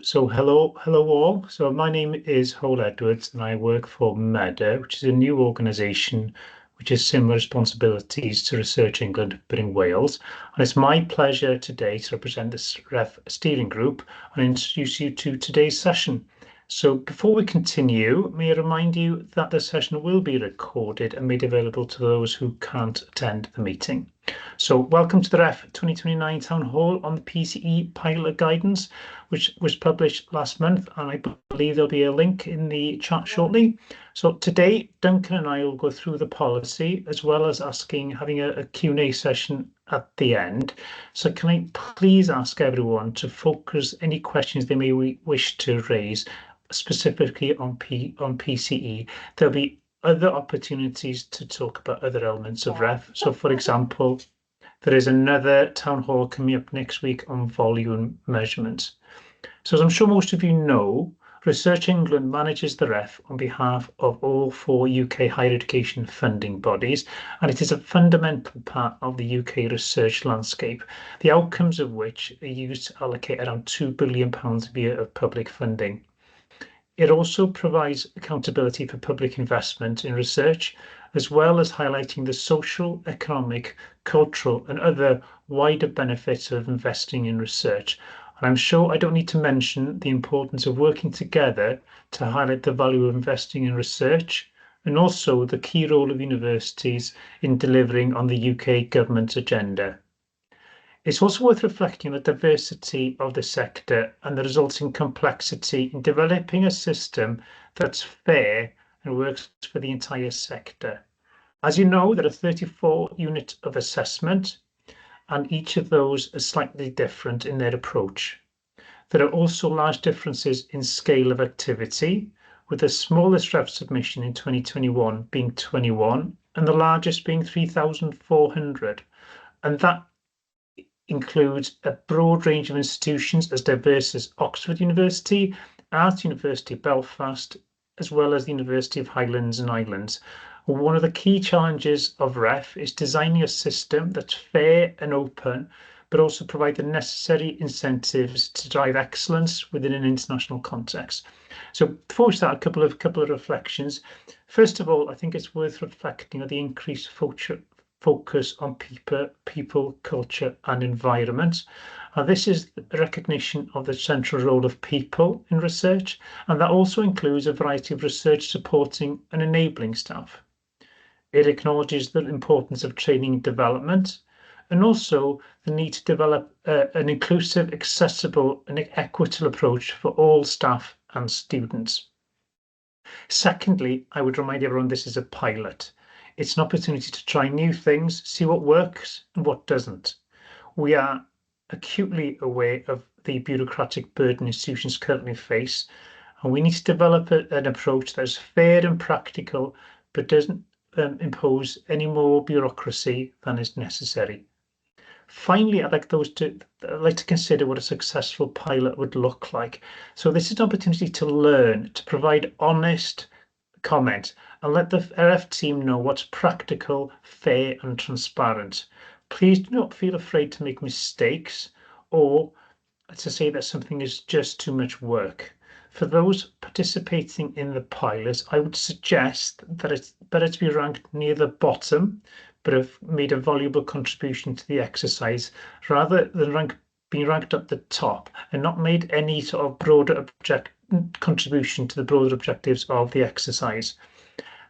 So hello all. So my name is Hole Edwards and I work for MEDA, which is a new organisation which has similar responsibilities to Research England but in Wales. And it's my pleasure today to represent this REF steering group and introduce you to today's session. So before we continue, may I remind you that the session will be recorded and made available to those who can't attend the meeting. So welcome to the REF 2029 Town Hall on the PCE pilot guidance, which was published last month, and I believe there'll be a link in the chat shortly. So today, Duncan and I will go through the policy as well as having a Q&A session at the end. So can I please ask everyone to focus any questions they may wish to raise specifically on PCE. There'll be other opportunities to talk about other elements of REF. So for example, there is another town hall coming up next week on volume measurements. So as I'm sure most of you know, Research England manages the REF on behalf of all 4 UK higher education funding bodies, and it is a fundamental part of the UK research landscape, the outcomes of which are used to allocate around £2 billion a year of public funding. It also provides accountability for public investment in research, as well as highlighting the social, economic, cultural, and other wider benefits of investing in research. And I'm sure I don't need to mention the importance of working together to highlight the value of investing in research, and also the key role of universities in delivering on the UK government agenda. It's also worth reflecting on the diversity of the sector and the resulting complexity in developing a system that's fair and works for the entire sector. As you know, there are 34 units of assessment, and each of those is slightly different in their approach. There are also large differences in scale of activity, with the smallest REF submission in 2021 being 21 and the largest being 3,400. And that includes a broad range of institutions as diverse as Oxford University, Art University Belfast, as well as the University of Highlands and Islands. One of the key challenges of REF is designing a system that's fair and open, but also provide the necessary incentives to drive excellence within an international context. So before we start, a couple of reflections. First of all, I think it's worth reflecting on the increased focus on people, culture, and environment. This is a recognition of the central role of people in research, and that also includes a variety of research supporting and enabling staff. It acknowledges the importance of training and development, and also the need to develop an inclusive, accessible, and equitable approach for all staff and students. Secondly, I would remind everyone this is a pilot. It's an opportunity to try new things, see what works and what doesn't. We are acutely aware of the bureaucratic burden institutions currently face, and we need to develop an approach that is fair and practical, but doesn't impose any more bureaucracy than is necessary. Finally, I'd like to consider what a successful pilot would look like. So this is an opportunity to learn, to provide honest comment, and let the RF team know what's practical, fair, and transparent. Please do not feel afraid to make mistakes or to say that something is just too much work. For those participating in the pilot, I would suggest that it's better to be ranked near the bottom, but have made a valuable contribution to the exercise, rather than being ranked at the top and not made any sort of broader contribution to the broader objectives of the exercise.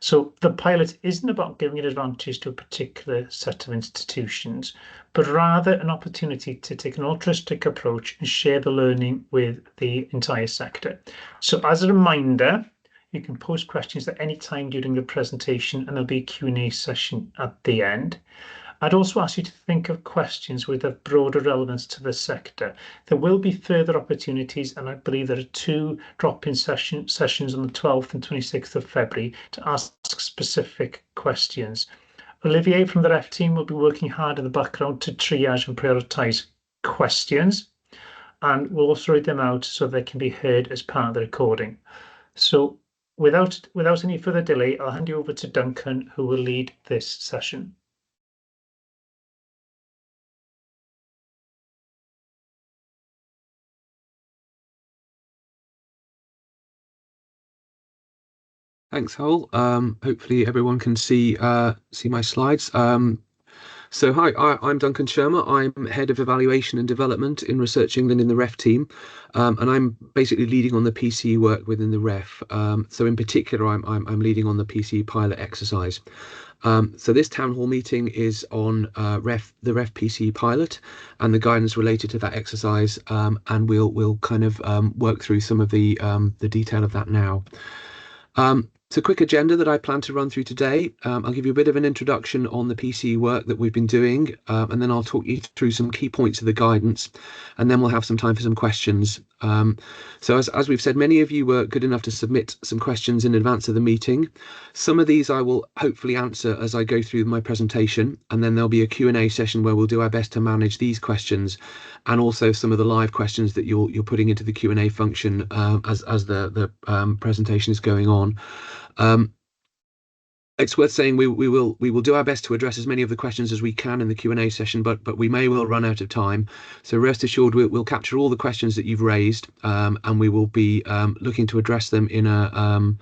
So the pilot isn't about giving an advantage to a particular set of institutions, but rather an opportunity to take an altruistic approach and share the learning with the entire sector. So as a reminder, you can post questions at any time during the presentation and there'll be a Q&A session at the end. I'd also ask you to think of questions with a broader relevance to the sector. There will be further opportunities, and I believe there are 2 drop-in sessions on the 12th and 26th of February to ask specific questions. Olivier from the REF team will be working hard in the background to triage and prioritise questions, and we'll also read them out so they can be heard as part of the recording. So without any further delay, I'll hand you over to Duncan, who will lead this session. Thanks, Hole. Hopefully everyone can see my slides. So hi, I'm Duncan Shermer. I'm Head of Evaluation and Development in Research England in the REF team, and I'm basically leading on the PCE work within the REF. So in particular, I'm leading on the PCE pilot exercise. So this town hall meeting is on the REF PCE pilot and the guidance related to that exercise, and we'll kind of work through some of the detail of that now. It's a quick agenda that I plan to run through today. I'll give you a bit of an introduction on the PCE work that we've been doing, and then I'll talk you through some key points of the guidance, and then we'll have some time for some questions. So as we've said, many of you were good enough to submit some questions in advance of the meeting. Some of these I will hopefully answer as I go through my presentation, and then there'll be a Q&A session where we'll do our best to manage these questions and also some of the live questions that you're putting into the Q&A function as the presentation is going on. It's worth saying we will do our best to address as many of the questions as we can in the Q&A session, but we may well run out of time. So rest assured we'll capture all the questions that you've raised, and we will be looking to address them in an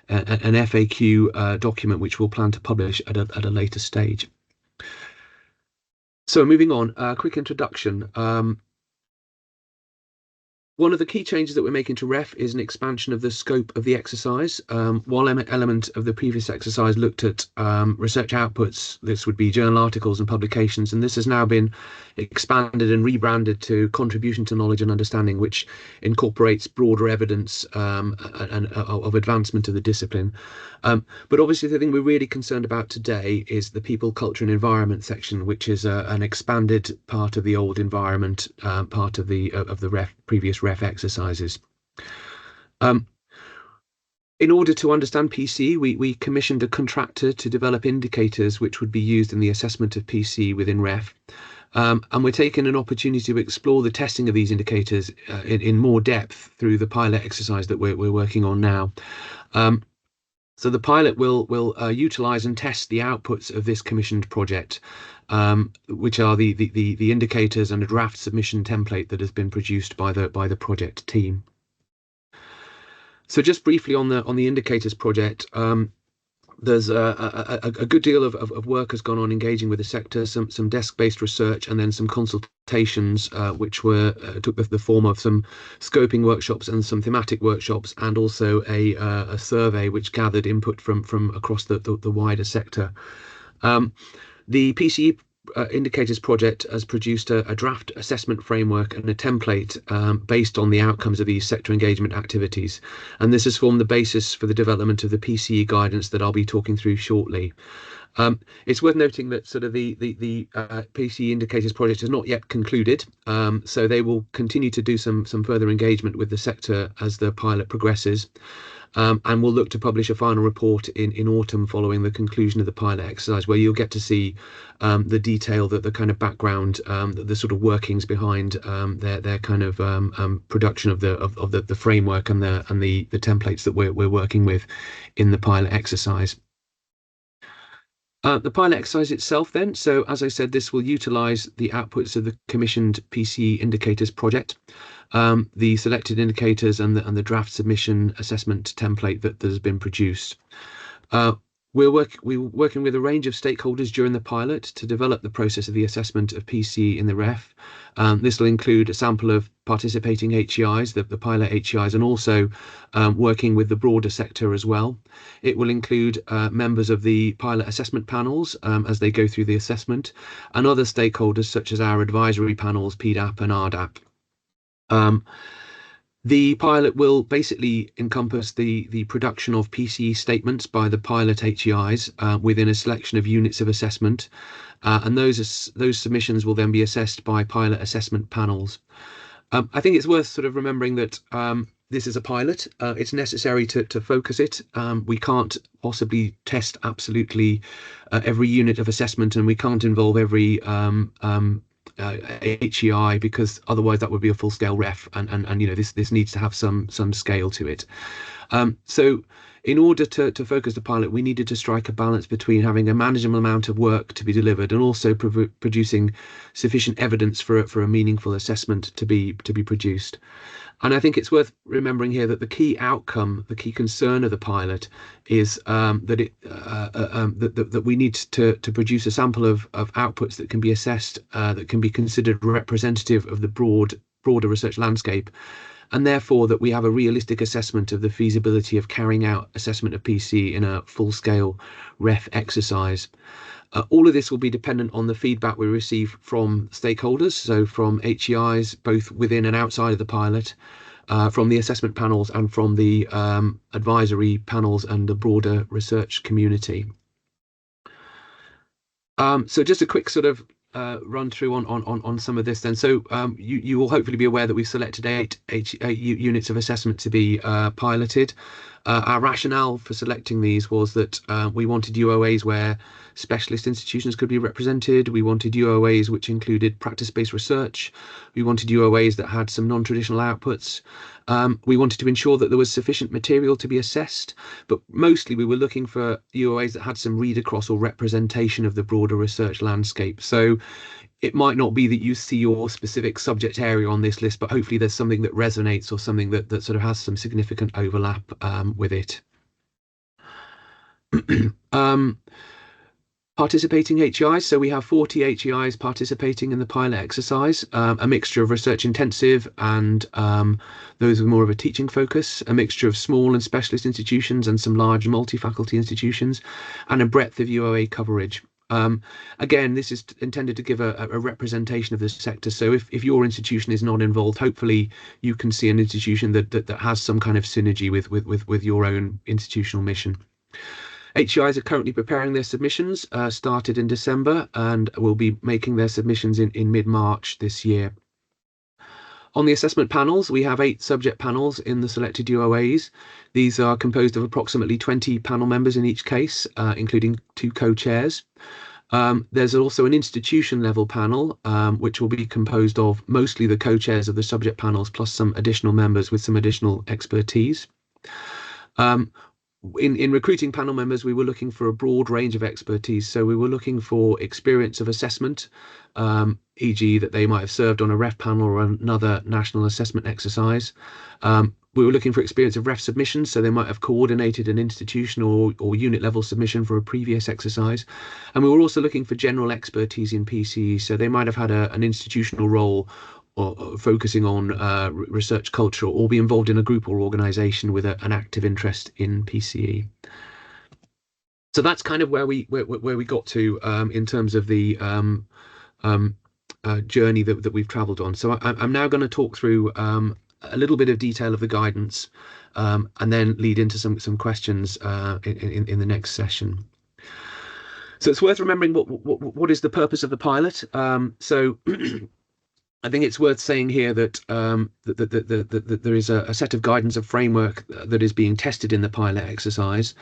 FAQ document which we'll plan to publish at a later stage. So moving on, a quick introduction. One of the key changes that we're making to REF is an expansion of the scope of the exercise. One element of the previous exercise looked at research outputs. This would be journal articles and publications, and this has now been expanded and rebranded to contribution to knowledge and understanding, which incorporates broader evidence of advancement of the discipline. But obviously the thing we're really concerned about today is the people, culture and environment section, which is an expanded part of the old environment, part of the previous REF exercises. In order to understand PCE, we commissioned a contractor to develop indicators which would be used in the assessment of PCE within REF. And we're taking an opportunity to explore the testing of these indicators in more depth through the pilot exercise that we're working on now. So the pilot will utilise and test the outputs of this commissioned project, which are the indicators and a draft submission template that has been produced by the project team. So just briefly on the indicators project, there's a good deal of work has gone on engaging with the sector, some desk-based research, and then some consultations which took the form of some scoping workshops and some thematic workshops, and also a survey which gathered input from across the wider sector. The PCE Indicators project has produced a draft assessment framework and a template based on the outcomes of these sector engagement activities, and this has formed the basis for the development of the PCE guidance that I'll be talking through shortly. It's worth noting that sort of the PCE Indicators project is not yet concluded, so they will continue to do some further engagement with the sector as the pilot progresses. And we'll look to publish a final report in autumn following the conclusion of the pilot exercise, where you'll get to see the detail, the kind of background, the sort of workings behind their kind of production of the framework and the templates that we're working with in the pilot exercise. The pilot exercise itself then, so as I said, this will utilise the outputs of the commissioned PCE Indicators project, the selected indicators and the draft submission assessment template that has been produced. We're working with a range of stakeholders during the pilot to develop the process of the assessment of PCE in the REF. This will include a sample of participating HEIs, the pilot HEIs, and also working with the broader sector as well. It will include members of the pilot assessment panels as they go through the assessment, and other stakeholders such as our advisory panels, PDAP and RDAP. The pilot will basically encompass the production of PCE statements by the pilot HEIs within a selection of units of assessment, and those submissions will then be assessed by pilot assessment panels. I think it's worth sort of remembering that this is a pilot. It's necessary to focus it. We can't possibly test absolutely every unit of assessment, and we can't involve every HEI, because otherwise that would be a full-scale REF, and you know this needs to have some scale to it. So in order to focus the pilot, we needed to strike a balance between having a manageable amount of work to be delivered and also producing sufficient evidence for a meaningful assessment to be produced. And I think it's worth remembering here that the key outcome, the key concern of the pilot, is that we need to produce a sample of outputs that can be assessed, that can be considered representative of the broader research landscape, and therefore that we have a realistic assessment of the feasibility of carrying out assessment of PCE in a full-scale REF exercise. All of this will be dependent on the feedback we receive from stakeholders, so from HEIs, both within and outside of the pilot, from the assessment panels and from the advisory panels and the broader research community. So just a quick sort of run through on some of this then. So you will hopefully be aware that we've selected eight units of assessment to be piloted. Our rationale for selecting these was that we wanted UOAs where specialist institutions could be represented. We wanted UOAs which included practice-based research. We wanted UOAs that had some non-traditional outputs. We wanted to ensure that there was sufficient material to be assessed, but mostly we were looking for UOAs that had some read across or representation of the broader research landscape. So it might not be that you see your specific subject area on this list, but hopefully there's something that resonates or something that sort of has some significant overlap with it. Participating HEIs, so we have 40 HEIs participating in the pilot exercise, a mixture of research intensive and those with more of a teaching focus, a mixture of small and specialist institutions and some large multi-faculty institutions, and a breadth of UOA coverage. Again, this is intended to give a representation of the sector. So if your institution is not involved, hopefully you can see an institution that has some kind of synergy with your own institutional mission. HEIs are currently preparing their submissions, started in December, and will be making their submissions in mid-March this year. On the assessment panels, we have 8 subject panels in the selected UOAs. These are composed of approximately 20 panel members in each case, including 2 co-chairs. There's also an institution level panel, which will be composed of mostly the co-chairs of the subject panels, plus some additional members with some additional expertise. In recruiting panel members, we were looking for a broad range of expertise. So we were looking for experience of assessment, e.g. that they might have served on a REF panel or another national assessment exercise. We were looking for experience of REF submissions, so they might have coordinated an institutional or unit level submission for a previous exercise. And we were also looking for general expertise in PCE, so they might have had an institutional role or focusing on research culture, or be involved in a group or organisation with an active interest in PCE. So that's kind of where we got to in terms of the journey that we've travelled on. So I'm now going to talk through a little bit of detail of the guidance, and then lead into some questions in the next session. So it's worth remembering what is the purpose of the pilot. So I think it's worth saying here that that there is a set of guidance, a framework that is being tested in the pilot exercise,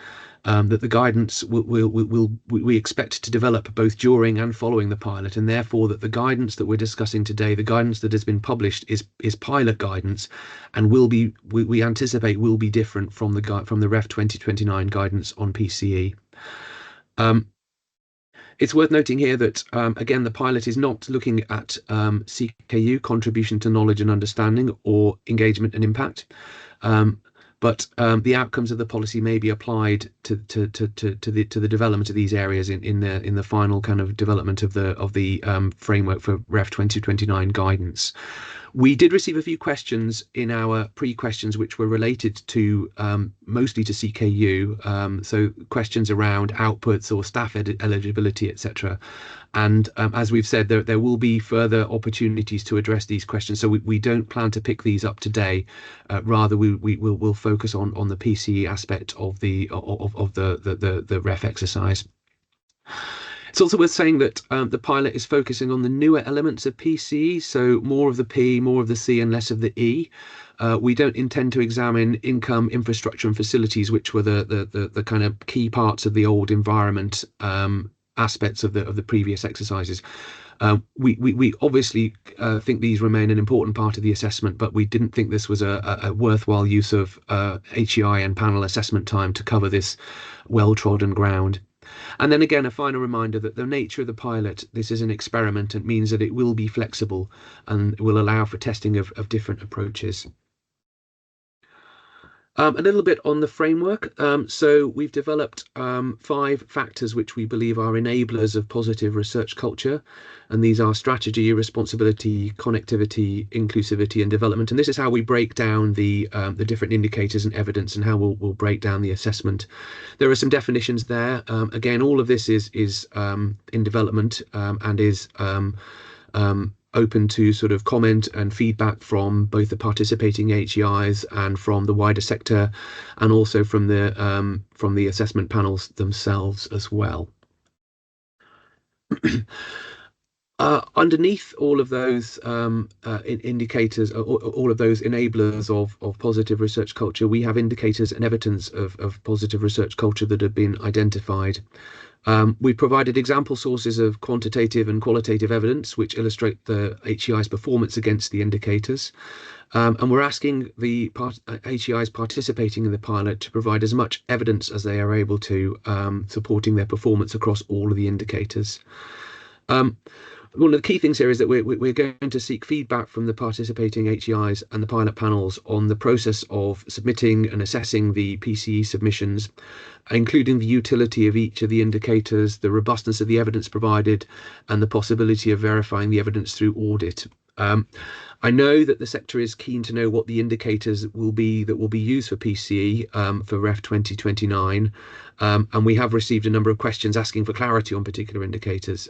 that the guidance we expect to develop both during and following the pilot, and therefore that the guidance that we're discussing today, the guidance that has been published, is pilot guidance, and we anticipate will be different from the REF 2029 guidance on PCE. It's worth noting here that, again, the pilot is not looking at CKU, contribution to knowledge and understanding, or engagement and impact, but the outcomes of the policy may be applied to the development of these areas in the final kind of development of the framework for REF 2029 guidance. We did receive a few questions in our pre-questions which were related to mostly to CKU, so questions around outputs or staff eligibility, etc. And as we've said, there will be further opportunities to address these questions. So we don't plan to pick these up today. Rather, we'll focus on the PCE aspect of the REF exercise. It's also worth saying that the pilot is focusing on the newer elements of PCE, so more of the P, more of the C, and less of the E. We don't intend to examine income, infrastructure, and facilities, which were the kind of key parts of the old environment aspects of the previous exercises. We obviously think these remain an important part of the assessment, but we didn't think this was a worthwhile use of HEI and panel assessment time to cover this well-trodden ground. And then again, a final reminder that the nature of the pilot, this is an experiment, and means that it will be flexible and will allow for testing of different approaches. A little bit on the framework. So we've developed 5 factors which we believe are enablers of positive research culture. And these are strategy, responsibility, connectivity, inclusivity, and development. And this is how we break down the different indicators and evidence, and how we'll break down the assessment. There are some definitions there. Again, all of this is in development and is open to sort of comment and feedback from both the participating HEIs and from the wider sector, and also from the assessment panels themselves as well. Underneath all of those indicators, all of those enablers of positive research culture, we have indicators and evidence of positive research culture that have been identified. We provided example sources of quantitative and qualitative evidence which illustrate the HEI's performance against the indicators. And we're asking the HEIs participating in the pilot to provide as much evidence as they are able to, supporting their performance across all of the indicators. One of the key things here is that we're going to seek feedback from the participating HEIs and the pilot panels on the process of submitting and assessing the PCE submissions, including the utility of each of the indicators, the robustness of the evidence provided, and the possibility of verifying the evidence through audit. I know that the sector is keen to know what the indicators will be that will be used for PCE for REF 2029, and we have received a number of questions asking for clarity on particular indicators.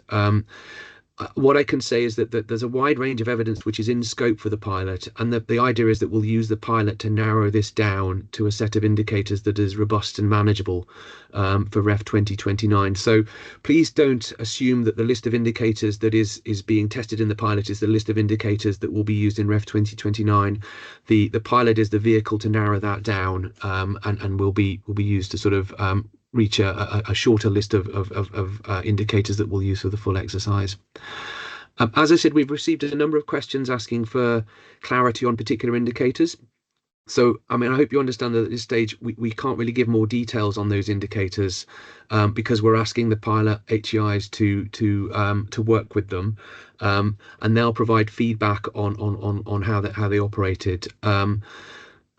What I can say is that there's a wide range of evidence which is in scope for the pilot, and the idea is that we'll use the pilot to narrow this down to a set of indicators that is robust and manageable for REF 2029. So please don't assume that the list of indicators that is being tested in the pilot is the list of indicators that will be used in REF 2029. The pilot is the vehicle to narrow that down, and will be used to sort of reach a shorter list of indicators that we'll use for the full exercise. As I said, we've received a number of questions asking for clarity on particular indicators. So, I mean, I hope you understand that at this stage we can't really give more details on those indicators, because we're asking the pilot HEIs to work with them, and they'll provide feedback on how they operated.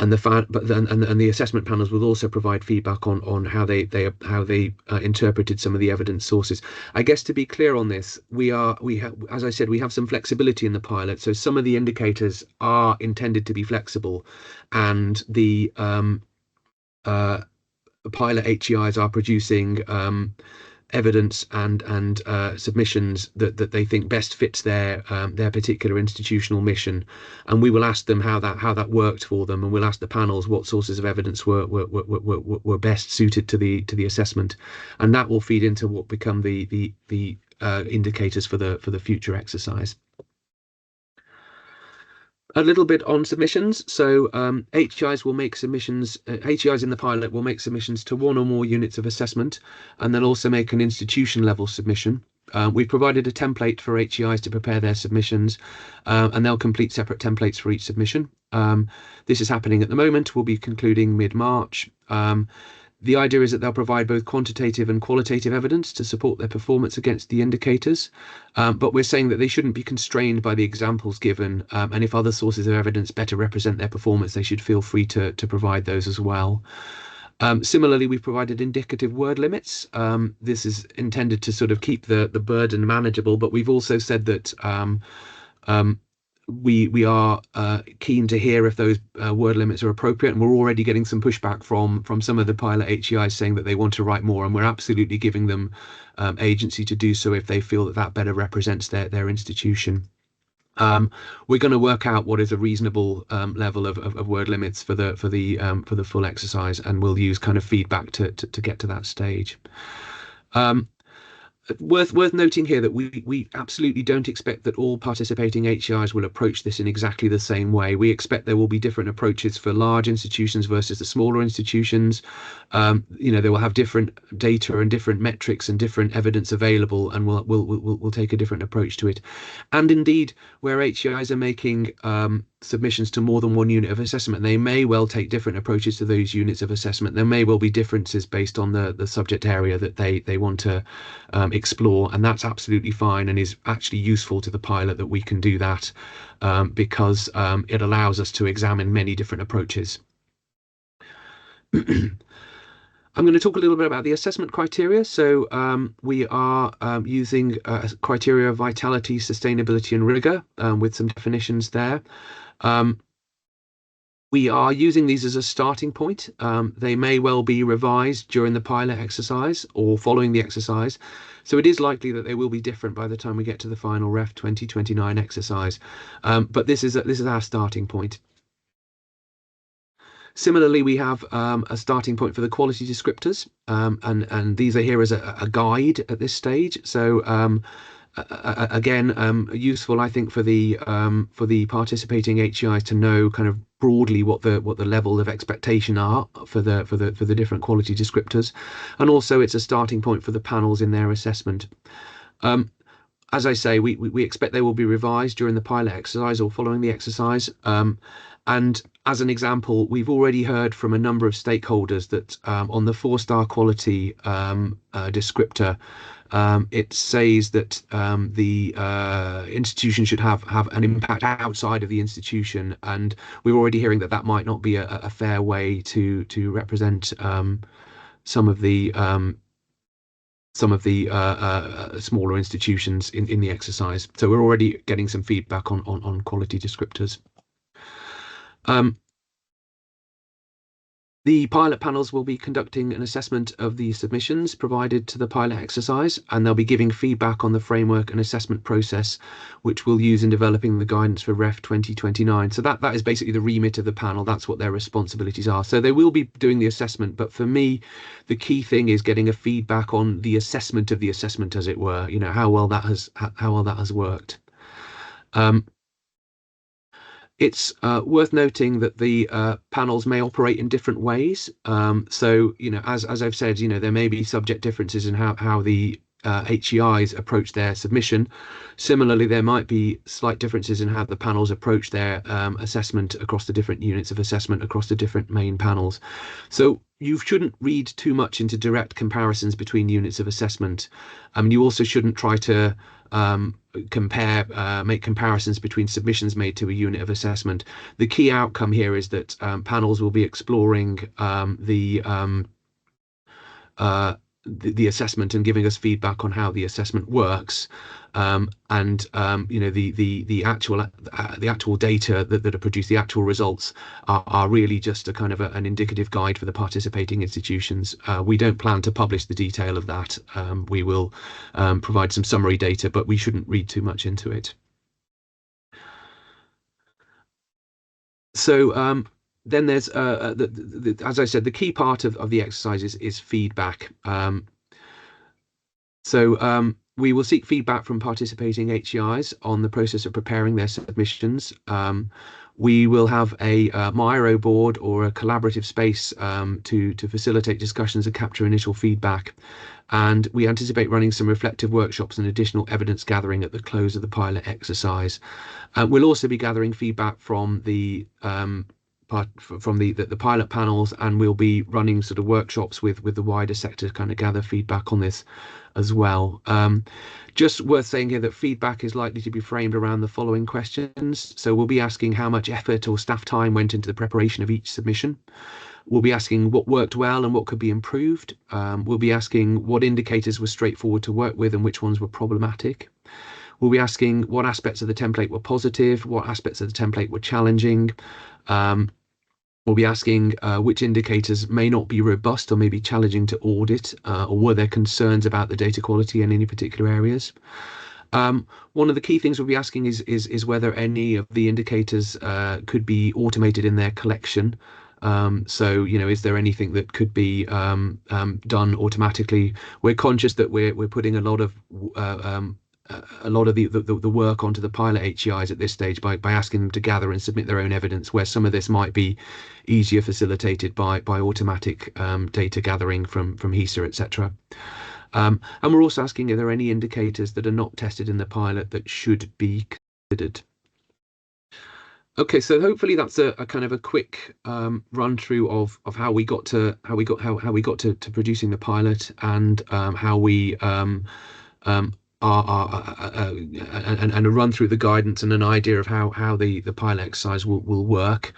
And the assessment panels will also provide feedback on how they interpreted some of the evidence sources. I guess to be clear on this, we have, as I said, we have some flexibility in the pilot. So some of the indicators are intended to be flexible, and the pilot HEIs are producing evidence and submissions that they think best fits their particular institutional mission, and we will ask them how that worked for them, and we'll ask the panels what sources of evidence were best suited to the assessment, and that will feed into what become the indicators for the future exercise. A little bit on submissions. So HEIs will make submissions, HEIs in the pilot will make submissions to one or more units of assessment, and they'll also make an institution level submission. We've provided a template for HEIs to prepare their submissions, and they'll complete separate templates for each submission. This is happening at the moment. We'll be concluding mid-March. The idea is that they'll provide both quantitative and qualitative evidence to support their performance against the indicators, but we're saying that they shouldn't be constrained by the examples given, and if other sources of evidence better represent their performance, they should feel free to provide those as well. Similarly, we've provided indicative word limits. This is intended to sort of keep the burden manageable, but we've also said that we are keen to hear if those word limits are appropriate, and we're already getting some pushback from some of the pilot HEIs saying that they want to write more, and we're absolutely giving them agency to do so if they feel that better represents their institution. We're going to work out what is a reasonable level of word limits for the full exercise, and we'll use kind of feedback to get to that stage. Worth noting here that we absolutely don't expect that all participating HEIs will approach this in exactly the same way. We expect there will be different approaches for large institutions versus the smaller institutions. They will have different data and different metrics and different evidence available, and we'll take a different approach to it. And indeed, where HEIs are making submissions to more than one unit of assessment, they may well take different approaches to those units of assessment. There may well be differences based on the subject area that they want to explore, and that's absolutely fine and is actually useful to the pilot that we can do that, because it allows us to examine many different approaches. I'm going to talk a little bit about the assessment criteria. So we are using criteria of vitality, sustainability, and rigor, with some definitions there. We are using these as a starting point. They may well be revised during the pilot exercise or following the exercise. So it is likely that they will be different by the time we get to the final REF 2029 exercise. But this is our starting point. Similarly, we have a starting point for the quality descriptors, and these are here as a guide at this stage. So again, useful, I think, for the participating HEIs to know kind of broadly what the level of expectation are for the different quality descriptors, and also it's a starting point for the panels in their assessment. As I say, we expect they will be revised during the pilot exercise or following the exercise. And as an example, we've already heard from a number of stakeholders that on the 4-star quality descriptor, it says that the institution should have an impact outside of the institution, and we're already hearing that might not be a fair way to represent some of the smaller institutions in the exercise. So we're already getting some feedback on quality descriptors. The pilot panels will be conducting an assessment of the submissions provided to the pilot exercise, and they'll be giving feedback on the framework and assessment process, which we'll use in developing the guidance for REF 2029. So that is basically the remit of the panel. That's what their responsibilities are. So they will be doing the assessment, but for me, the key thing is getting a feedback on the assessment of the assessment, as it were. How well that has worked. It's worth noting that the panels may operate in different ways. So, as I've said, there may be subject differences in how the HEIs approach their submission. Similarly, there might be slight differences in how the panels approach their assessment across the different units of assessment across the different main panels. So you shouldn't read too much into direct comparisons between units of assessment. You also shouldn't try to make comparisons between submissions made to a unit of assessment. The key outcome here is that panels will be exploring the assessment and giving us feedback on how the assessment works, and the actual data that are produced, the actual results are really just a kind of an indicative guide for the participating institutions. We don't plan to publish the detail of that. We will provide some summary data, but we shouldn't read too much into it. So then there's as I said, the key part of the exercise is feedback. So we will seek feedback from participating HEIs on the process of preparing their submissions. We will have a Miro board or a collaborative space to facilitate discussions and capture initial feedback. And we anticipate running some reflective workshops and additional evidence gathering at the close of the pilot exercise. We'll also be gathering feedback from the pilot panels, and we'll be running sort of workshops with the wider sector to kind of gather feedback on this as well. Just worth saying here that feedback is likely to be framed around the following questions. So we'll be asking how much effort or staff time went into the preparation of each submission. We'll be asking what worked well and what could be improved. We'll be asking what indicators were straightforward to work with and which ones were problematic. We'll be asking what aspects of the template were positive, what aspects of the template were challenging. We'll be asking which indicators may not be robust or may be challenging to audit, or were there concerns about the data quality in any particular areas. One of the key things we'll be asking is whether any of the indicators could be automated in their collection. So, is there anything that could be done automatically? We're conscious that we're putting a lot of the work onto the pilot HEIs at this stage by asking them to gather and submit their own evidence, where some of this might be easier facilitated by automatic data gathering from HESA, etc. And we're also asking, are there any indicators that are not tested in the pilot that should be considered? Okay, so hopefully that's a kind of a quick run through of how we got to producing the pilot, and how we and a run through the guidance and an idea of how the pilot exercise will work.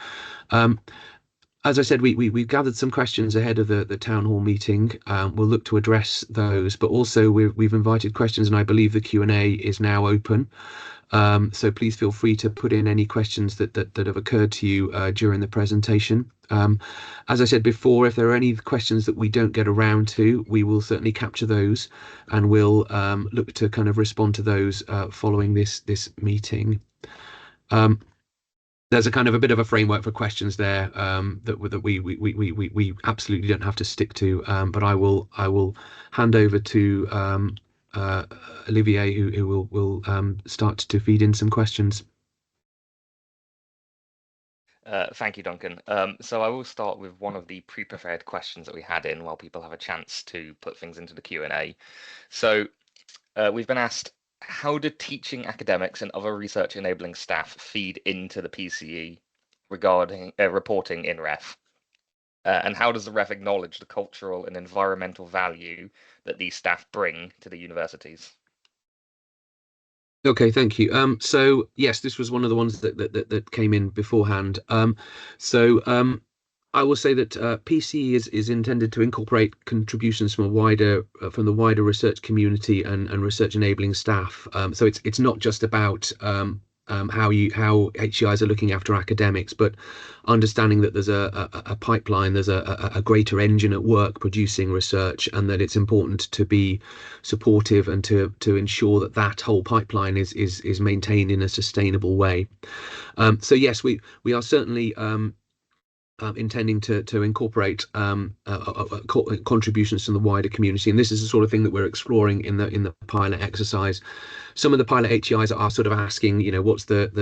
As I said, we've gathered some questions ahead of the town hall meeting. We'll look to address those, but also we've invited questions, and I believe the Q&A is now open. So please feel free to put in any questions that have occurred to you during the presentation. As I said before, if there are any questions that we don't get around to, we will certainly capture those, and we'll look to kind of respond to those following this meeting. There's a kind of a bit of a framework for questions there that we absolutely don't have to stick to, but I will hand over to Olivier, who will start to feed in some questions. Thank you, Duncan. So I will start with one of the pre-prepared questions that we had in while people have a chance to put things into the Q&A. So we've been asked, how do teaching academics and other research enabling staff feed into the PCE regarding reporting in REF? And how does the REF acknowledge the cultural and environmental value that these staff bring to the universities? Okay, thank you. So yes, this was one of the ones that came in beforehand. I will say that PCE is intended to incorporate contributions from the wider research community and research enabling staff. So it's not just about how HEIs are looking after academics, but understanding that there's a pipeline, there's a greater engine at work producing research, and that it's important to be supportive and to ensure that whole pipeline is maintained in a sustainable way. So yes, we are certainly intending to incorporate contributions from the wider community, and this is the sort of thing that we're exploring in the pilot exercise. Some of the pilot HEIs are sort of asking, what's what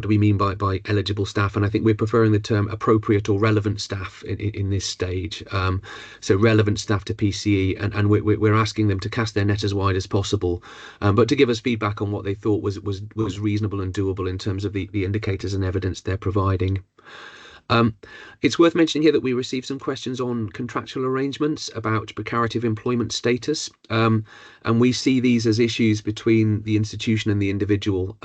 do we mean by eligible staff? And I think we're preferring the term appropriate or relevant staff in this stage. So relevant staff to PCE, and we're asking them to cast their net as wide as possible, but to give us feedback on what they thought was reasonable and doable in terms of the indicators and evidence they're providing. It's worth mentioning here that we received some questions on contractual arrangements about precariative employment status, and we see these as issues between the institution and the individual.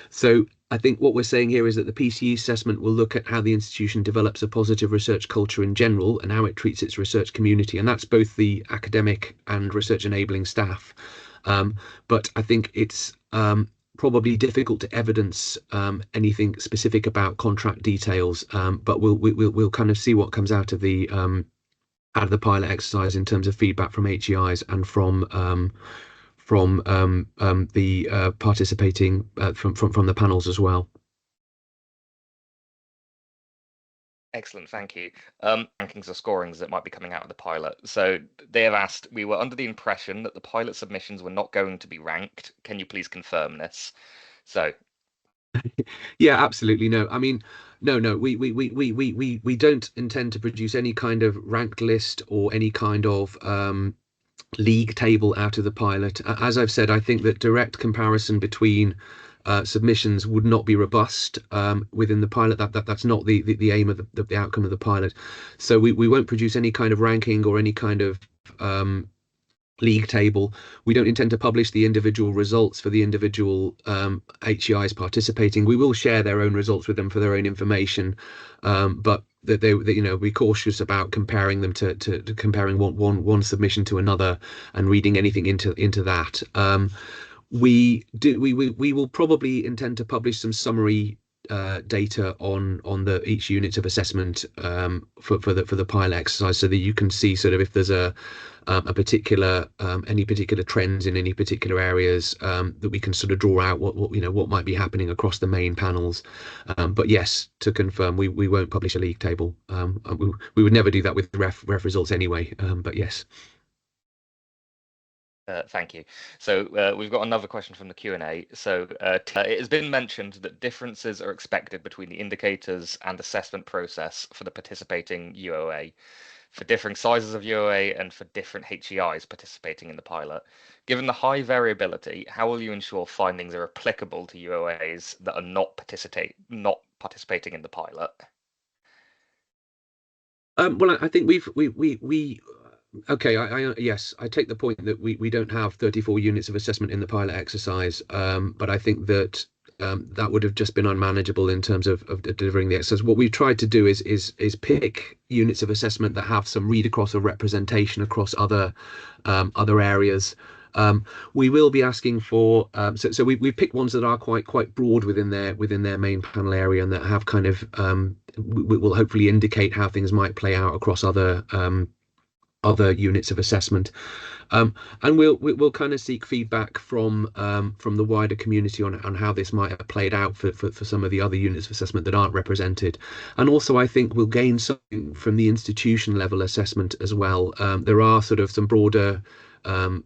So I think what we're saying here is that the PCE assessment will look at how the institution develops a positive research culture in general and how it treats its research community, and that's both the academic and research enabling staff. But I think it's probably difficult to evidence anything specific about contract details, but we'll kind of see what comes out of the pilot exercise in terms of feedback from HEIs and from the participating from the panels as well. Excellent, thank you. Rankings or scorings that might be coming out of the pilot. So they have asked, we were under the impression that the pilot submissions were not going to be ranked. Can you please confirm this? So yeah, absolutely. No, I mean, no, we don't intend to produce any kind of ranked list or any kind of league table out of the pilot. As I've said, I think that direct comparison between submissions would not be robust within the pilot. That's not the aim of the outcome of the pilot. So we won't produce any kind of ranking or any kind of league table. We don't intend to publish the individual results for the individual HEIs participating. We will share their own results with them for their own information, but that they be cautious about comparing them to comparing one submission to another and reading anything into that. We will probably intend to publish some summary data on each unit of assessment for the pilot exercise, so that you can see sort of if there's a particular any particular trends in any particular areas, that we can sort of draw out what might be happening across the main panels. But yes, to confirm, we won't publish a league table. We would never do that with ref results anyway. But yes. Thank you. So we've got another question from the Q&A. So it has been mentioned that differences are expected between the indicators and assessment process for the participating UOA, for differing sizes of UOA and for different HEIs participating in the pilot. Given the high variability, how will you ensure findings are applicable to UOAs that are not participating in the pilot? Well, I think we okay, yes, I take the point that we don't have 34 units of assessment in the pilot exercise, but I think that that would have just been unmanageable in terms of delivering the exercise. What we've tried to do is pick units of assessment that have some read across or representation across other areas. We will be asking for so we picked ones that are quite broad within their main panel area, and that have kind of will hopefully indicate how things might play out across other units of assessment. And we'll kind of seek feedback from the wider community on how this might have played out for some of the other units of assessment that aren't represented. And also, I think we'll gain something from the institution level assessment as well. There are sort of some broader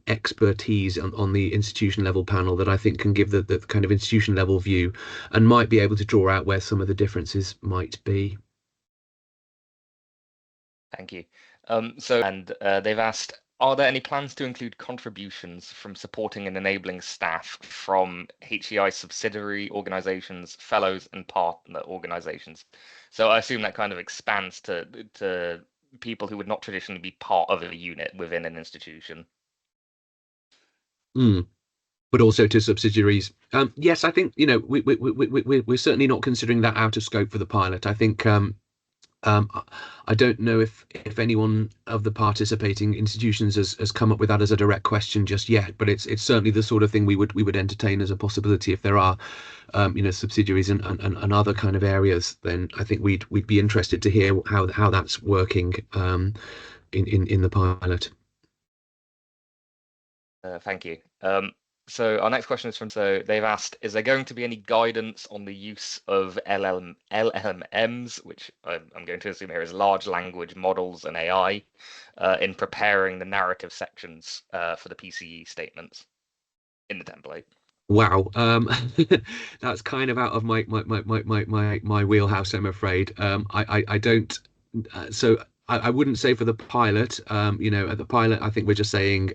expertise on the institution level panel that I think can give the kind of institution level view, and might be able to draw out where some of the differences might be. Thank you. They've asked, are there any plans to include contributions from supporting and enabling staff from HEI subsidiary organizations, fellows, and partner organizations? So I assume that kind of expands to people who would not traditionally be part of a unit within an institution. But also to subsidiaries. Yes, I think we're certainly not considering that out of scope for the pilot. I think I don't know if anyone of the participating institutions has come up with that as a direct question just yet, but it's certainly the sort of thing we would entertain as a possibility. If there are subsidiaries and other kind of areas, then I think we'd be interested to hear how that's working in the pilot. Thank you. So our next question is so they've asked, is there going to be any guidance on the use of LLMs, which I'm going to assume here is large language models and AI, in preparing the narrative sections for the PCE statements in the template? Wow, that's kind of out of my wheelhouse, I'm afraid. I don't. So I wouldn't say for the pilot. At the pilot, I think we're just saying,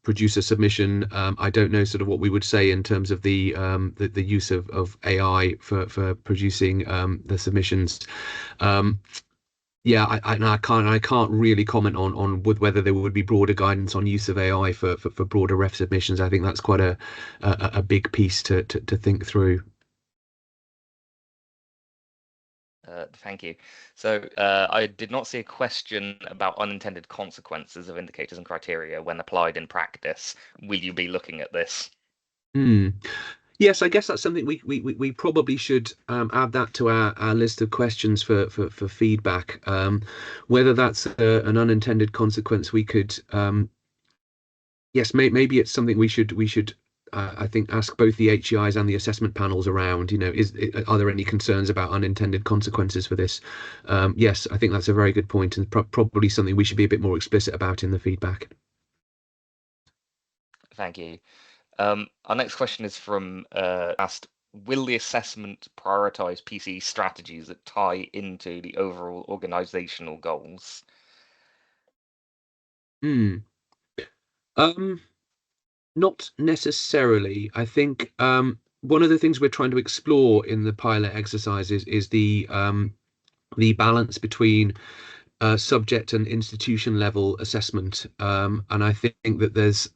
produce a submission. I don't know sort of what we would say in terms of the use of AI for producing the submissions. Yeah, I can't really comment on whether there would be broader guidance on use of AI for broader ref submissions. I think that's quite a big piece to think through. Thank you. So I did not see a question about unintended consequences of indicators and criteria when applied in practice. Will you be looking at this? Yes, I guess that's something we probably should add that to our list of questions for feedback. Whether that's an unintended consequence, we could yes, maybe it's something we should I think ask both the HEIs and the assessment panels around. Are there any concerns about unintended consequences for this? Yes, I think that's a very good point, and probably something we should be a bit more explicit about in the feedback. Thank you. Our next question is from asked, will the assessment prioritize PCE strategies that tie into the overall organizational goals? Not necessarily. I think one of the things we're trying to explore in the pilot exercises is the balance between subject and institution level assessment, and I think that there's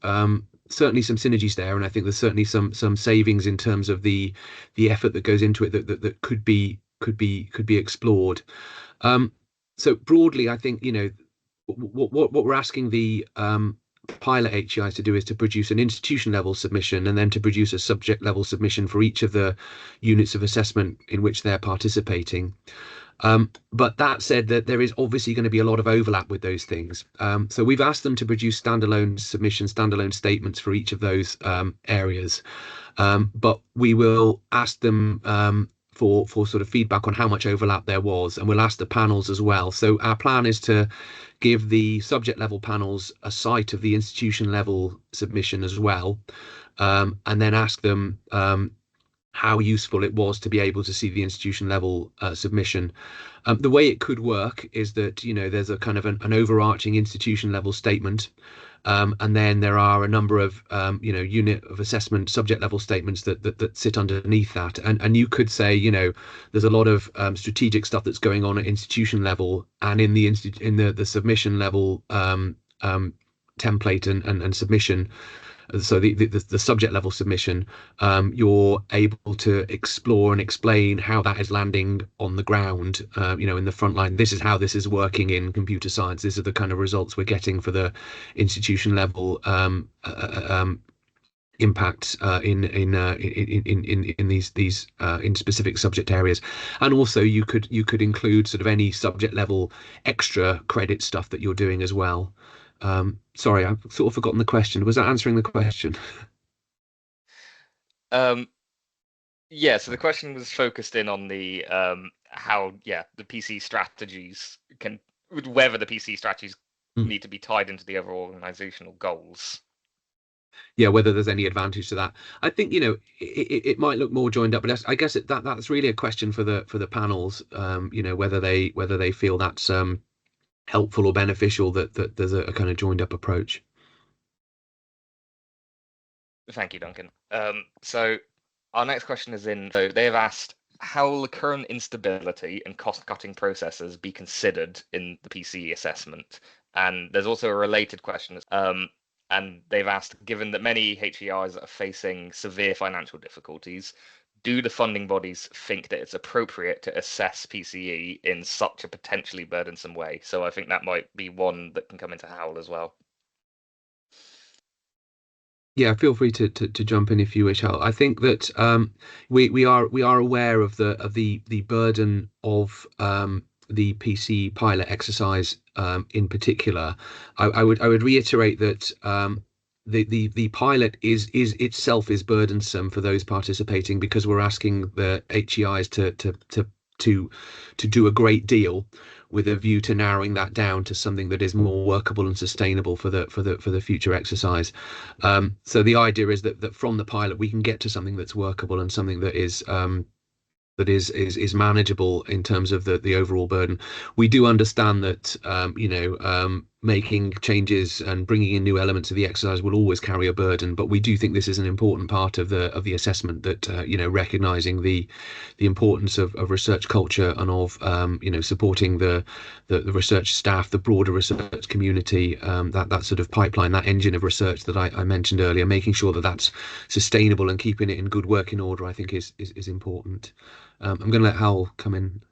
certainly some synergies there, and I think there's certainly some savings in terms of the effort that goes into it that could be explored. So broadly, I think what we're asking the pilot HEIs to do is to produce an institution level submission and then to produce a subject level submission for each of the units of assessment in which they're participating. But that said, that there is obviously going to be a lot of overlap with those things. So we've asked them to produce standalone submissions, standalone statements for each of those areas. But we will ask them for sort of feedback on how much overlap there was, and we'll ask the panels as well. So our plan is to give the subject level panels a sight of the institution level submission as well, and then ask them how useful it was to be able to see the institution level submission. The way it could work is that, you know, there's a kind of an overarching institution level statement, and then there are a number of you know, unit of assessment subject level statements that sit underneath that, and you could say, you know, there's a lot of strategic stuff that's going on at institution level, and in the submission level template and submission, so the subject level submission, you're able to explore and explain how that is landing on the ground, you know, in the front line. This is how this is working in computer science. These are the kind of results we're getting for the institution level impact in these in specific subject areas. And also you could include sort of any subject level extra credit stuff that you're doing as well. Sorry, I've sort of forgotten the question. Was that answering the question? Yeah, so the question was focused in on the how, yeah, the PC strategies can, whether the PC strategies need to be tied into the overall organizational goals. Yeah, whether there's any advantage to that. I think, you know, it might look more joined up, but I guess that's really a question for the panels. You know, whether they feel that's helpful or beneficial, that there's a kind of joined up approach. Thank you, Duncan. So our next question is in. So they have asked, how will the current instability and cost-cutting processes be considered in the PCE assessment? And there's also a related question. And they've asked, given that many HEIs are facing severe financial difficulties, do the funding bodies think that it's appropriate to assess PCE in such a potentially burdensome way? So I think that might be one that can come into Howl as well. Yeah, feel free to jump in if you wish. I think that we are aware of the burden of the PC pilot exercise in particular. I would reiterate that the pilot is itself is burdensome for those participating, because we're asking the HEIs to do a great deal with a view to narrowing that down to something that is more workable and sustainable for the future exercise. So the idea is that from the pilot we can get to something that's workable and something that is manageable in terms of the overall burden. We do understand that you know, making changes and bringing in new elements of the exercise will always carry a burden, but we do think this is an important part of the assessment, that you know, recognizing the importance of research culture and of you know, supporting the research staff, the broader research community, that sort of pipeline, that engine of research that I mentioned earlier, making sure that that's sustainable and keeping it in good working order, I think is important. I'm going to let Howell come in.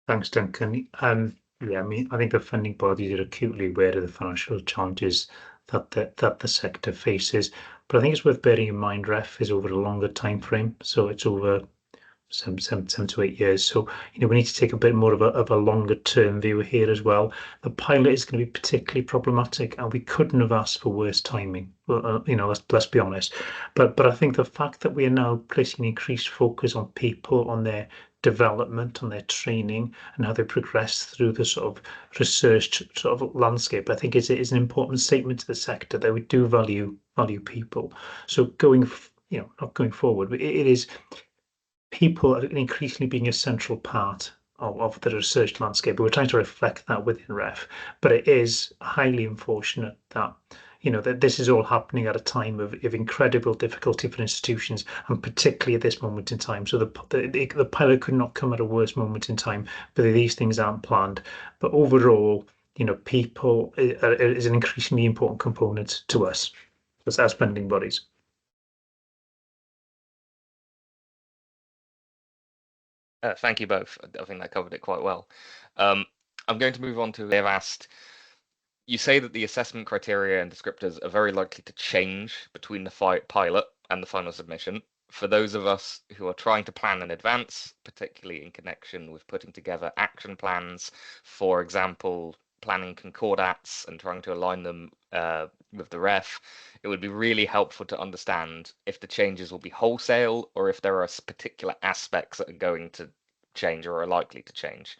Thanks, Duncan. Yeah, I mean, I think the funding bodies are acutely aware of the financial challenges that the sector faces, but I think it's worth bearing in mind REF is over a longer time frame, so it's over seven to 8 years. So, you know, we need to take a bit more of a longer term view here as well. The pilot is going to be particularly problematic, and we couldn't have asked for worse timing. You know, let's be honest. But I think the fact that we are now placing increased focus on people, on their development, on their training, and how they progress through the sort of research sort of landscape, I think is an important statement to the sector that we do value people. So going, you know, not going forward, but it is, people are increasingly being a central part of the research landscape. We're trying to reflect that within REF, but it is highly unfortunate that, you know, that this is all happening at a time of incredible difficulty for institutions, and particularly at this moment in time. So the pilot could not come at a worse moment in time, but these things aren't planned. But overall, you know, people is an increasingly important component to us as funding bodies. Thank you both. I think that covered it quite well. I'm going to move on to, they've asked, you say that the assessment criteria and descriptors are very likely to change between the pilot and the final submission. For those of us who are trying to plan in advance, particularly in connection with putting together action plans, for example, planning concordats and trying to align them with the ref, it would be really helpful to understand if the changes will be wholesale or if there are particular aspects that are going to change or are likely to change.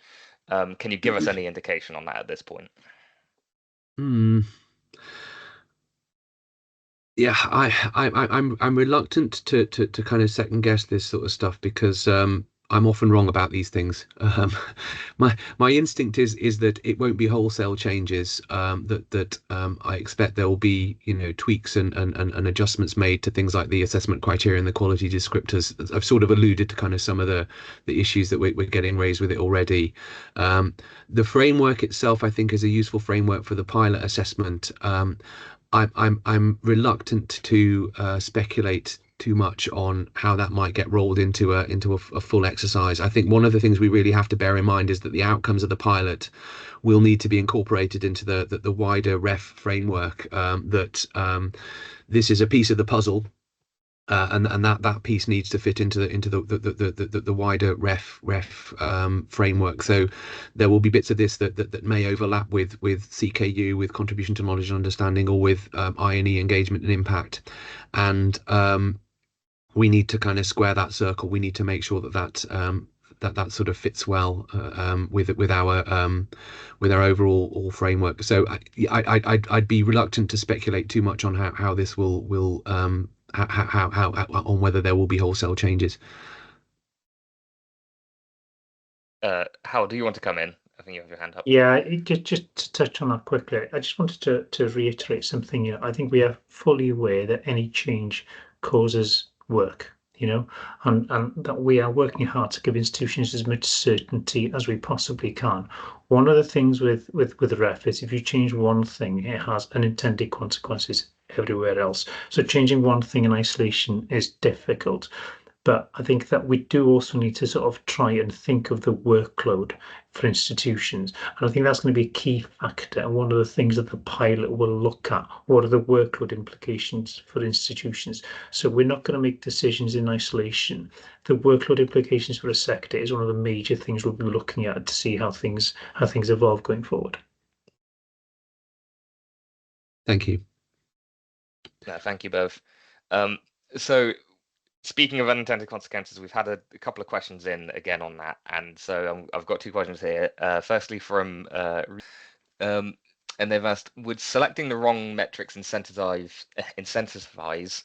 Can you give us any indication on that at this point? Hmm. Yeah, I'm reluctant to kind of second guess this sort of stuff because I'm often wrong about these things. My instinct is that it won't be wholesale changes. That I expect there will be, tweaks and adjustments made to things like the assessment criteria and the quality descriptors. I've sort of alluded to kind of some of the issues that we're getting raised with it already. The framework itself, I think, is a useful framework for the pilot assessment. I'm reluctant to speculate too much on how that might get rolled into a full exercise. I think one of the things we really have to bear in mind is that the outcomes of the pilot will need to be incorporated into the wider ref framework. This is a piece of the puzzle, and that piece needs to fit into the wider ref framework. So there will be bits of this that may overlap with CKU, with contribution to knowledge and understanding, or with I&E engagement and impact, and we need to kind of square that circle. We need to make sure that sort of fits well with our overall framework. So I'd be reluctant to speculate too much on how this will how on whether there will be wholesale changes. Hal, do you want to come in? I think you have your hand up. Yeah, just to touch on that quickly, I just wanted to reiterate something. I think we are fully aware that any change causes work, and that we are working hard to give institutions as much certainty as we possibly can. One of the things with the ref is if you change one thing, it has unintended consequences everywhere else. So changing one thing in isolation is difficult. But I think that we do also need to sort of try and think of the workload for institutions. And I think that's going to be a key factor. And one of the things that the pilot will look at, what are the workload implications for institutions? So we're not going to make decisions in isolation. The workload implications for a sector is one of the major things we'll be looking at to see how things evolve going forward. Thank you. No, thank you both. So speaking of unintended consequences, we've had a couple of questions in again on that, and so I've got two questions here. Firstly, from and they've asked, would selecting the wrong metrics incentivize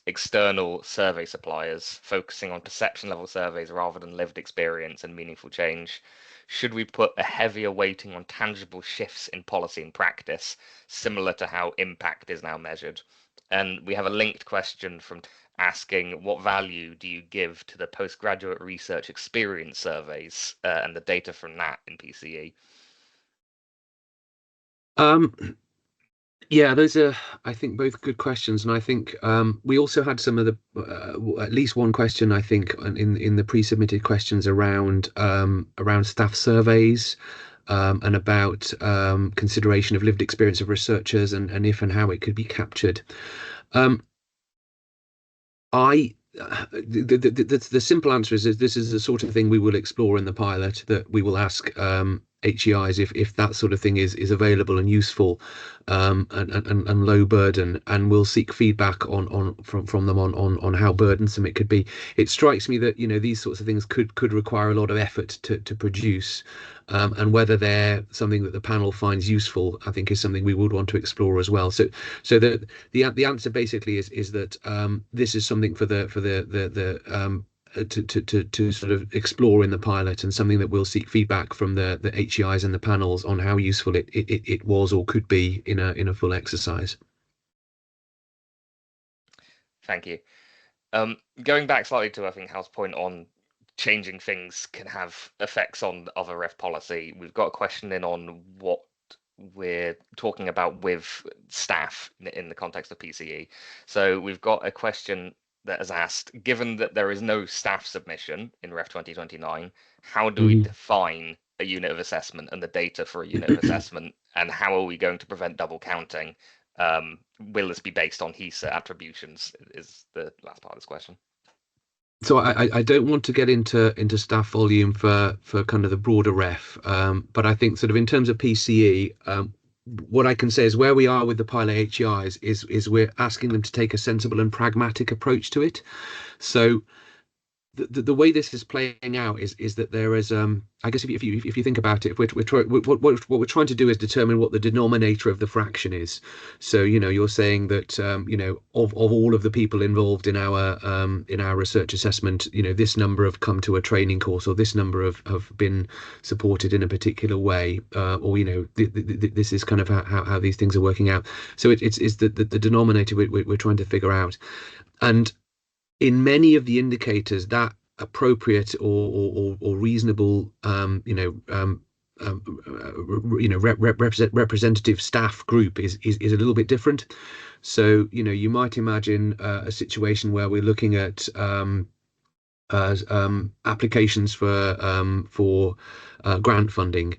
external survey suppliers, focusing on perception level surveys rather than lived experience and meaningful change? Should we put a heavier weighting on tangible shifts in policy and practice, similar to how impact is now measured? And we have a linked question from asking, what value do you give to the postgraduate research experience surveys and the data from that in PCE? Yeah, those are, I think, both good questions, and I think we also had some of the at least one question, I think, in the pre-submitted questions around staff surveys, and about consideration of lived experience of researchers, and if and how it could be captured. The simple answer is this is the sort of thing we will explore in the pilot, that we will ask HEIs if that sort of thing is available and useful, and low burden, and we'll seek feedback from them on how burdensome it could be. It strikes me that these sorts of things could require a lot of effort to produce, and whether they're something that the panel finds useful, I think, is something we would want to explore as well. So the answer basically is that this is something for the to sort of explore in the pilot, and something that we'll seek feedback from the HEIs and the panels on how useful it was or could be in a full exercise. Thank you. Going back slightly to, I think, Hal's point on changing things can have effects on other ref policy, we've got a question in on what we're talking about with staff in the context of PCE. So we've got a question that has asked, given that there is no staff submission in Ref 2029, how do we define a unit of assessment and the data for a unit of assessment, and how are we going to prevent double counting? Will this be based on HESA attributions? Is the last part of this question. So I don't want to get into staff volume for kind of the broader ref, but I think sort of in terms of PCE, what I can say is where we are with the pilot HEIs is we're asking them to take a sensible and pragmatic approach to it. So the way this is playing out is that there is I guess if you think about it, what we're trying to do is determine what the denominator of the fraction is. So you're saying that of all of the people involved in our research assessment, this number have come to a training course, or this number have been supported in a particular way, or this is kind of how these things are working out. So it's the denominator we're trying to figure out. And in many of the indicators, that appropriate or reasonable representative staff group is a little bit different. So you might imagine a situation where we're looking at applications for grant funding.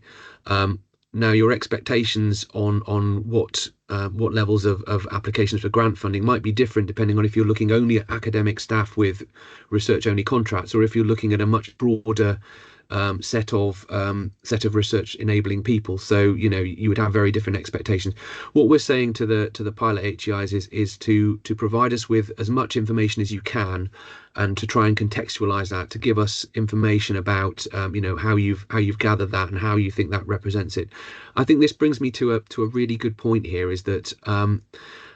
Now, your expectations on what levels of applications for grant funding might be different depending on if you're looking only at academic staff with research-only contracts, or if you're looking at a much broader set of research enabling people. So you would have very different expectations. What we're saying to the pilot HEIs is to provide us with as much information as you can, and to try and contextualize that, to give us information about how you've gathered that and how you think that represents it. I think this brings me to a really good point here, is that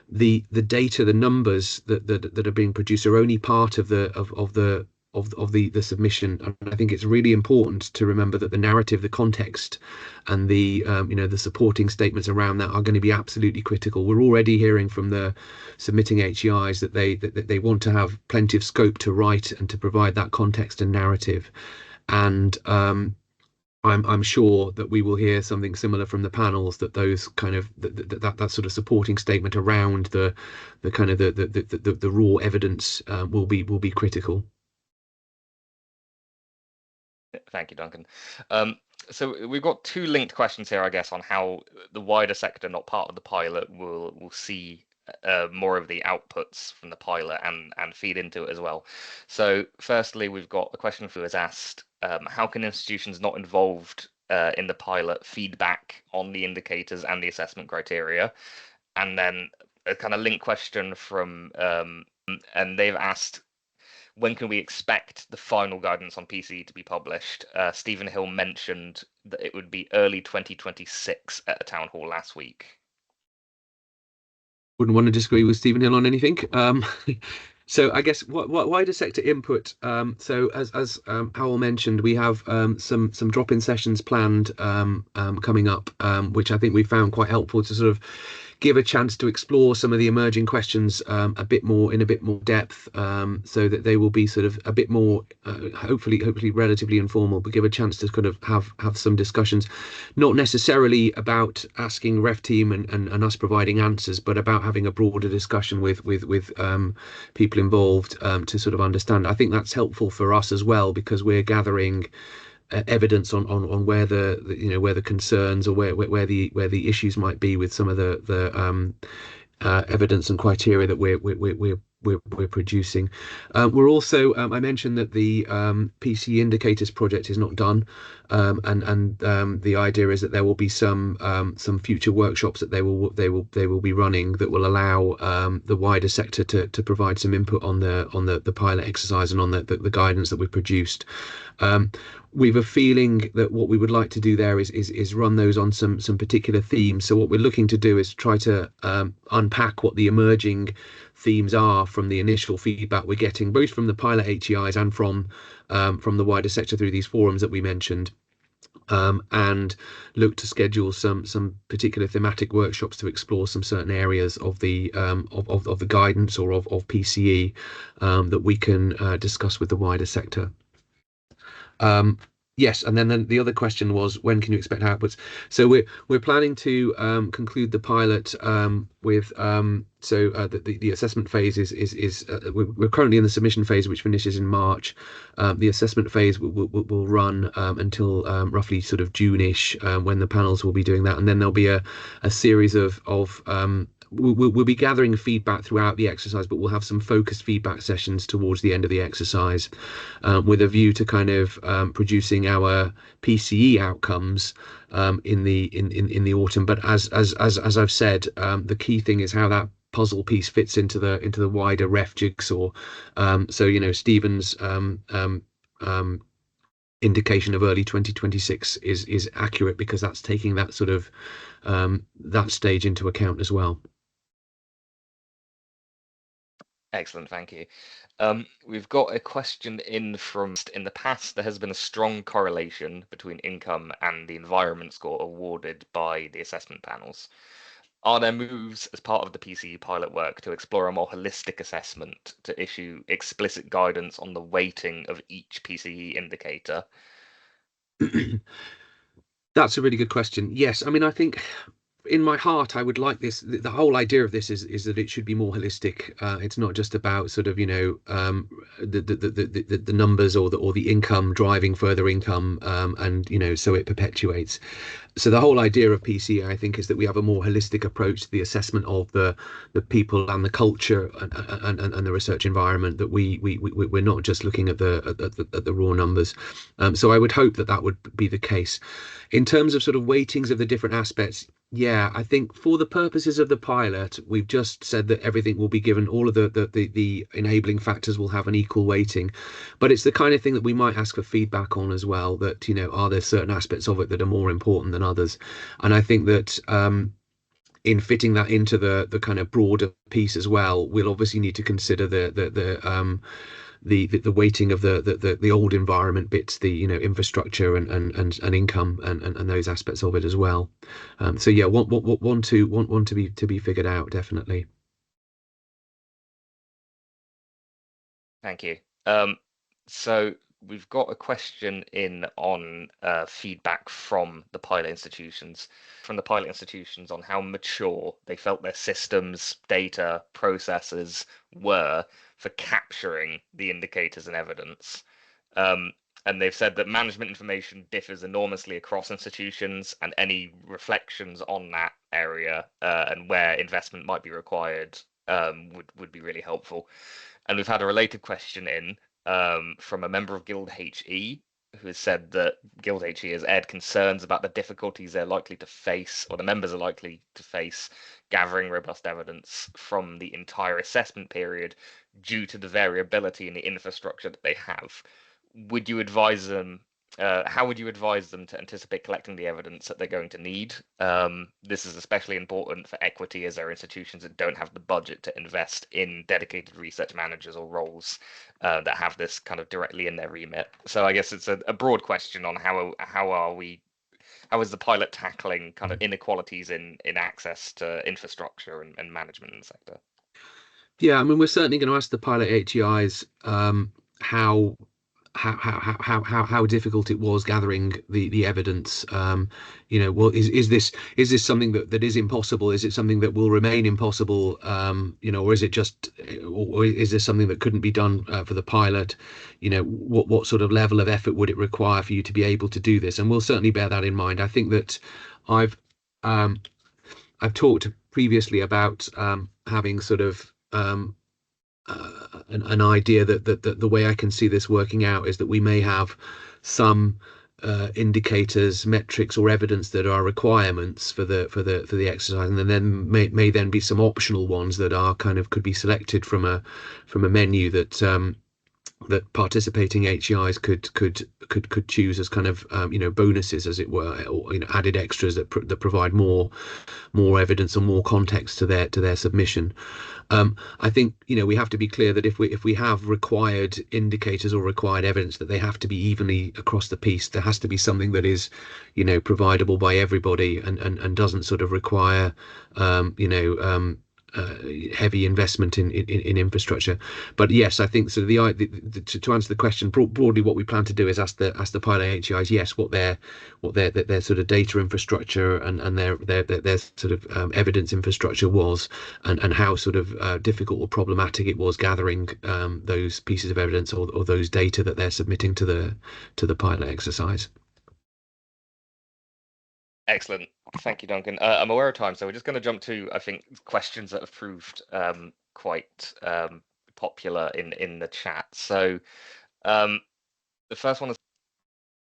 the data, the numbers that are being produced are only part of the submission. And I think it's really important to remember that the narrative, the context, and the the supporting statements around that are going to be absolutely critical. We're already hearing from the submitting HEIs that they want to have plenty of scope to write and to provide that context and narrative. And I'm sure that we will hear something similar from the panels, that those kind of that sort of supporting statement around the kind of the raw evidence will be critical. Thank you, Duncan. So we've got two linked questions here, I guess, on how the wider sector, not part of the pilot, will see more of the outputs from the pilot and feed into it as well. So firstly, we've got a question who has asked, how can institutions not involved in the pilot feedback on the indicators and the assessment criteria? And then a kind of linked question from, and they've asked, when can we expect the final guidance on PCE to be published? Stephen Hill mentioned that it would be early 2026 at a town hall last week. Wouldn't want to disagree with Stephen Hill on anything. So I guess what wider sector input. So as Howell mentioned, we have some drop-in sessions planned coming up, which I think we found quite helpful to sort of give a chance to explore some of the emerging questions in a bit more depth, so that they will be sort of a bit more hopefully relatively informal, but give a chance to kind of have some discussions, not necessarily about asking ref team and us providing answers, but about having a broader discussion with people involved, to sort of understand. I think that's helpful for us as well, because we're gathering evidence on where where the concerns, or where the issues might be with some of the evidence and criteria that we're producing. We're also, I mentioned that the PCE indicators project is not done, and the idea is that there will be some future workshops that they will be running that will allow the wider sector to provide some input on the pilot exercise and on the guidance that we've produced. We've a feeling that what we would like to do there is run those on some particular themes. So what we're looking to do is try to unpack what the emerging themes are from the initial feedback we're getting, both from the pilot HEIs and from the wider sector through these forums that we mentioned, and look to schedule some particular thematic workshops to explore some certain areas of the guidance or of PCE that we can discuss with the wider sector. Yes, and then the other question was, when can you expect outputs? So we're planning to conclude the pilot with the assessment phase is we're currently in the submission phase, which finishes in March. The assessment phase will run until roughly sort of June-ish, when the panels will be doing that, and then there'll be a series of we'll be gathering feedback throughout the exercise, but we'll have some focused feedback sessions towards the end of the exercise, with a view to kind of producing our PCE outcomes in the autumn. But as I've said, the key thing is how that puzzle piece fits into the wider ref jigsaw. So Stephen's indication of early 2026 is accurate, because that's taking that sort of that stage into account as well. Excellent, thank you. We've got a question in the past. There has been a strong correlation between income and the environment score awarded by the assessment panels. Are there moves as part of the PCE pilot work to explore a more holistic assessment, to issue explicit guidance on the weighting of each PCE indicator? That's a really good question. Yes, I mean, I think in my heart, I would like this. The whole idea of this is that it should be more holistic. It's not just about sort of the numbers or the income driving further income, and so it perpetuates. So the whole idea of PCE, I think, is that we have a more holistic approach to the assessment of the people and the culture and the research environment. That we're not just looking at the raw numbers. So I would hope that would be the case. In terms of sort of weightings of the different aspects, yeah, I think for the purposes of the pilot, we've just said that everything will be given, all of the enabling factors will have an equal weighting. But it's the kind of thing that we might ask for feedback on as well, that, are there certain aspects of it that are more important than others? And I think that in fitting that into the kind of broader piece as well, we'll obviously need to consider the weighting of the old environment bits, the infrastructure and income and those aspects of it as well. So yeah, want to be figured out, definitely. Thank you. So we've got a question in on feedback from the pilot institutions, on how mature they felt their systems, data, processes were for capturing the indicators and evidence. And they've said that management information differs enormously across institutions, and any reflections on that area and where investment might be required would be really helpful. And we've had a related question in from a member of Guild HE, who has said that Guild HE has aired concerns about the difficulties they're likely to face, or the members are likely to face, gathering robust evidence from the entire assessment period due to the variability in the infrastructure that they have. Would you advise them? How would you advise them to anticipate collecting the evidence that they're going to need? This is especially important for equity, as there are institutions that don't have the budget to invest in dedicated research managers or roles that have this kind of directly in their remit. So I guess it's a broad question on how is the pilot tackling kind of inequalities in access to infrastructure and management in the sector? Yeah, I mean, we're certainly going to ask the pilot HEIs how difficult it was gathering the evidence. Well, is this something that is impossible? Is it something that will remain impossible? Or is it just, or is there something that couldn't be done for the pilot? What sort of level of effort would it require for you to be able to do this? And we'll certainly bear that in mind. I think that I've talked previously about having sort of an idea that the way I can see this working out is that we may have some indicators, metrics, or evidence that are requirements for the exercise, and then may then be some optional ones that are kind of could be selected from a menu that participating HEIs could choose as kind of bonuses, as it were, or added extras that provide more evidence or more context to their submission. I think we have to be clear that if we have required indicators or required evidence, that they have to be evenly across the piece. There has to be something that is providable by everybody and doesn't sort of require heavy investment in infrastructure. But yes, I think sort of to answer the question broadly, what we plan to do is ask the pilot HEIs, yes, what their sort of data infrastructure and their sort of evidence infrastructure was, and how sort of difficult or problematic it was gathering those pieces of evidence or those data that they're submitting to the pilot exercise. Excellent. Thank you, Duncan. I'm aware of time, so we're just going to jump to, I think, questions that have proved quite popular in the chat. So the first one is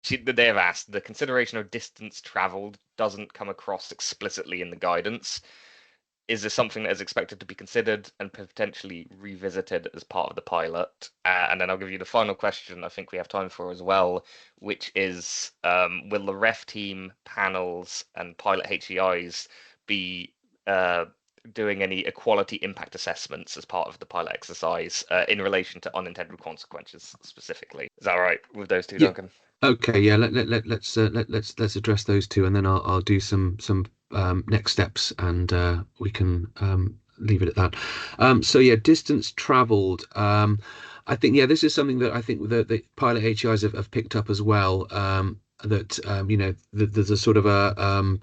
that they have asked, the consideration of distance traveled doesn't come across explicitly in the guidance. Is this something that is expected to be considered and potentially revisited as part of the pilot? And then I'll give you the final question I think we have time for as well, which is, will the ref team, panels, and pilot HEIs be doing any equality impact assessments as part of the pilot exercise in relation to unintended consequences specifically? Is that all right with those two, Yeah. Duncan? Okay, yeah. Let's address those two, and then I'll do some next steps, and we can leave it at that. So yeah, distance traveled. I think this is something that I think the pilot HEIs have picked up as well. That there's a sort of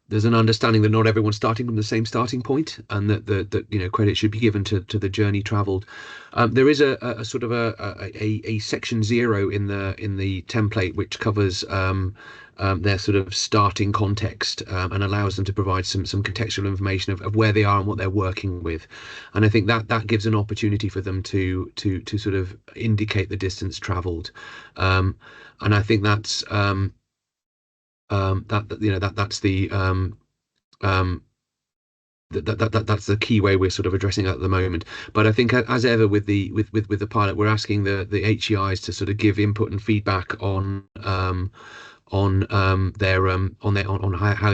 there's an understanding that not everyone's starting from the same starting point, and that credit should be given to the journey travelled. There is a sort of a section 0 in the template which covers their sort of starting context, and allows them to provide some contextual information of where they are and what they're working with, and I think that gives an opportunity for them to sort of indicate the distance travelled, and I think that's that's the that's the key way we're sort of addressing it at the moment. But I think, as ever with the pilot, we're asking the HEIs to sort of give input and feedback on how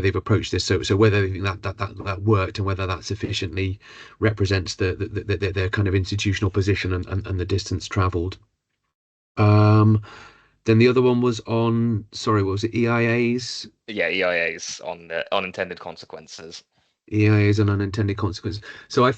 they've approached this. So whether they think that worked, and whether that sufficiently represents their kind of institutional position and the distance travelled. Then the other one was on, sorry, what was it? EIAs? Yeah, EIAs on the unintended consequences. EIAs and unintended consequences. So I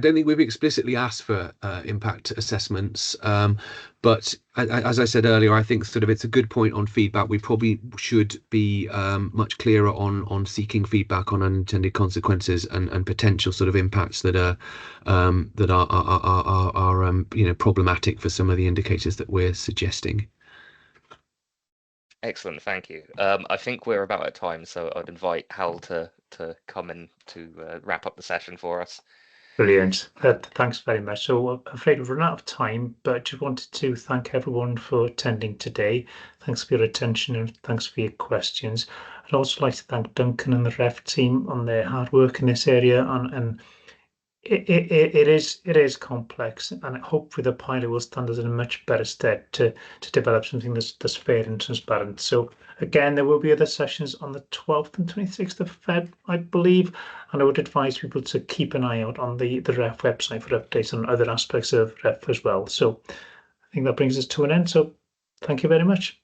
don't think we've explicitly asked for impact assessments, but as I said earlier, I think sort of it's a good point on feedback. We probably should be much clearer on seeking feedback on unintended consequences and potential sort of impacts that are problematic for some of the indicators that we're suggesting. Excellent, thank you. I think we're about at time, so I'd invite Hal to come in to wrap up the session for us. Brilliant. Thanks very much. So I'm afraid we've run out of time, but just wanted to thank everyone for attending today. Thanks for your attention and thanks for your questions. I'd also like to thank Duncan and the ref team on their hard work in this area, and it is complex, and hopefully the pilot will stand us in a much better stead to develop something that's fair and transparent. So again, there will be other sessions on the 12th and 26th of Feb, I believe, and I would advise people to keep an eye out on the REF website for updates on other aspects of REF as well. So I think that brings us to an end. So thank you very much.